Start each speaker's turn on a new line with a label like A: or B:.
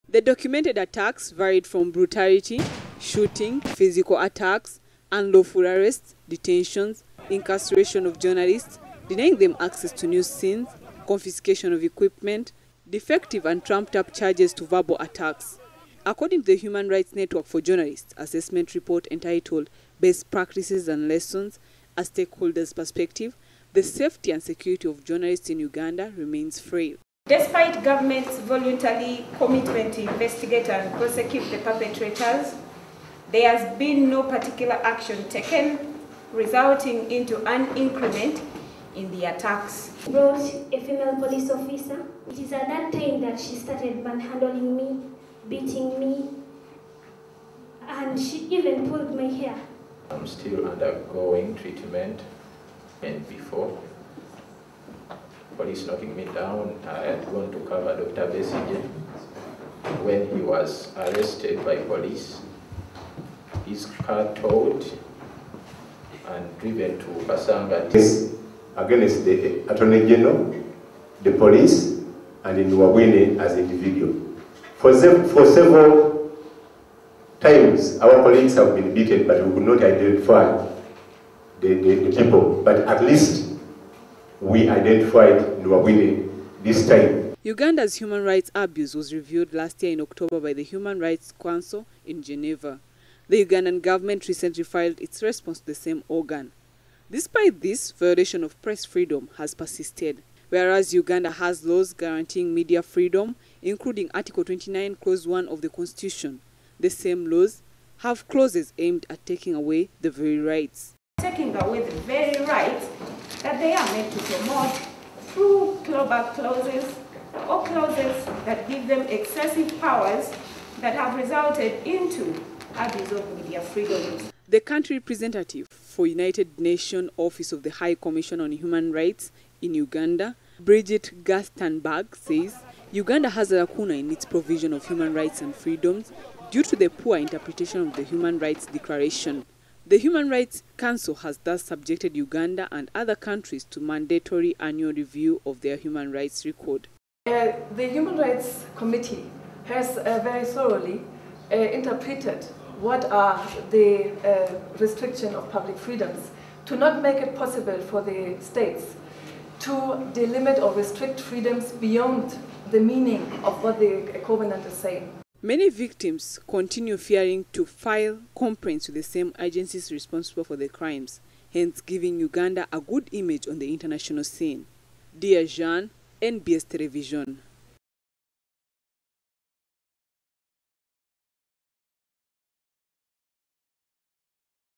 A: The documented attacks varied from brutality, shooting, physical attacks, unlawful arrests, detentions, incarceration of journalists, denying them access to news scenes, confiscation of equipment, defective and trumped-up charges to verbal attacks. According to the Human Rights Network for Journalists assessment report entitled Best Practices and Lessons, a Stakeholders' Perspective, the safety and security of journalists in Uganda remains frail.
B: Despite government's voluntary commitment to investigate and prosecute the perpetrators, there has been no particular action taken, resulting into an increment in the attacks.
C: Brought a female police officer. It is at that time that she started manhandling me, beating me, and she even pulled my hair.
D: I'm still undergoing treatment, and before police knocking me down, I had gone to cover Dr. Besige. When he was arrested by police, his car towed and driven to Kasanga.
E: Against the Attorney General, the police, and in Nwabwine as individual. For several times, our colleagues have been beaten, but we could not identify the people. But at least we identified Nwabwine this time.
A: Uganda's human rights abuse was reviewed last year in October by the Human Rights Council in Geneva. The Ugandan government recently filed its response to the same organ. Despite this, violation of press freedom has persisted, whereas Uganda has laws guaranteeing media freedom, including Article 29, Clause 1 of the Constitution. The same laws have clauses aimed at taking away the very rights.
B: Taking away the very rights that they are meant to promote through clawback clauses or clauses that give them excessive powers that have resulted into abuse of media freedoms.
A: The country representative for United Nations Office of the High Commission on Human Rights in Uganda, Bridget Gastenberg, says Uganda has a lacuna in its provision of human rights and freedoms due to the poor interpretation of the Human Rights Declaration. The Human Rights Council has thus subjected Uganda and other countries to mandatory annual review of their human rights record.
F: The Human Rights Committee has very thoroughly interpreted what are the restriction of public freedoms to not make it possible for the states to delimit or restrict freedoms beyond the meaning of what the covenant is saying.
A: Many victims continue fearing to file complaints with the same agencies responsible for the crimes, hence giving Uganda a good image on the international scene. Dear Jean, NBS Television.